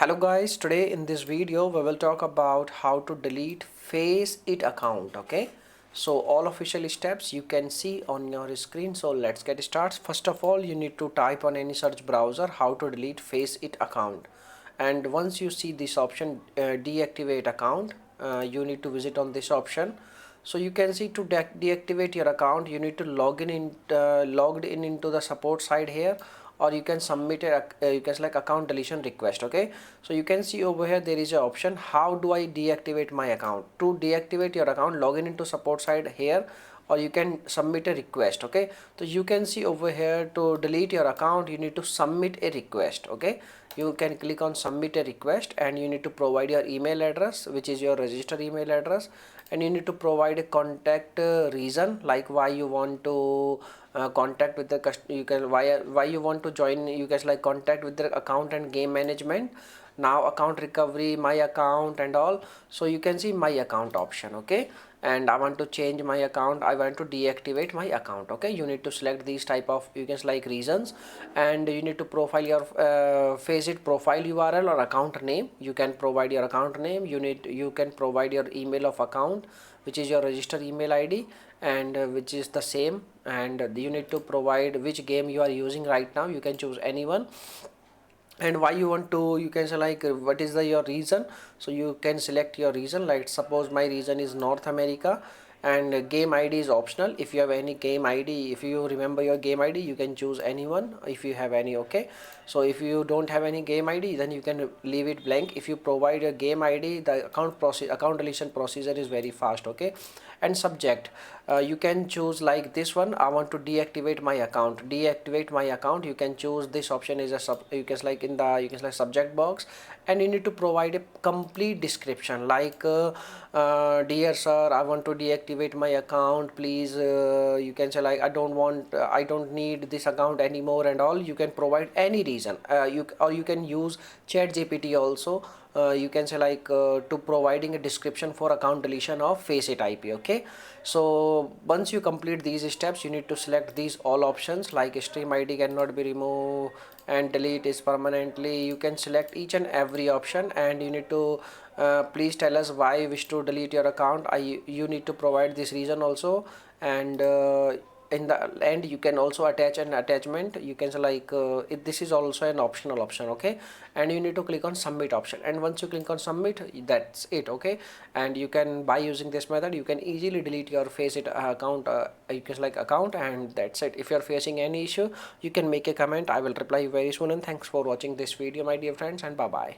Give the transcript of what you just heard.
Hello guys, today in this video we will talk about how to delete Faceit account. Okay, so all official steps you can see on your screen. So let's get started. First of all, you need to type on any search browser how to delete Faceit account, and once you see this option, deactivate account, you need to visit on this option. So you can see to deactivate your account, you need to logged in into the support side here, or you can submit a you can select account deletion request. Okay, so you can see over here there is an option, how do I deactivate my account? To deactivate your account, log in into support side here, or you can submit a request. Okay, so you can see over here, to delete your account you need to submit a request. Okay, you can click on submit a request, and you need to provide your email address, which is your registered email address, and you need to provide a contact reason, like why you want to contact with the customer. You can why you want to join, you guys, like contact with the account and game management, now account recovery, my account and all. So you can see my account option. Okay, and I want to change my account, I want to deactivate my account. Okay, you need to select these type of, you can like, reasons, and you need to profile your Faceit profile URL or account name. You can provide your account name, you can provide your email of account, which is your registered email ID, and which is the same, and you need to provide which game you are using right now. You can choose anyone, and why you want to, you can say like, what is your reason. So you can select your reason, like suppose my reason is North America, and game ID is optional. If you have any game ID, if you remember your game ID, you can choose anyone if you have any. Okay, so if you don't have any game ID, then you can leave it blank. If you provide a game ID, the account deletion procedure is very fast. Okay, and subject, you can choose like this one, I want to deactivate my account. You can choose this option is a you can like in the, you can like, subject box, and you need to provide a complete description, like dear sir, I want to deactivate my account, please, you can say like, I don't need this account anymore and all. You can provide any reason, you can use chat GPT also. You can say like, to providing a description for account deletion of Faceit IP. Okay, so once you complete these steps, you need to select these all options, like stream ID cannot be removed and delete is permanently. You can select each and every option, and you need to please tell us why you wish to delete your account. You need to provide this reason also, and in the end you can also attach an attachment. You can say like, this is also an optional option. Okay, and you need to click on submit option, and once you click on submit, that's it. Okay, and you can, by using this method, you can easily delete your Faceit account, you can like account, and that's it. If you are facing any issue, you can make a comment, I will reply you very soon. And thanks for watching this video, my dear friends, and bye bye.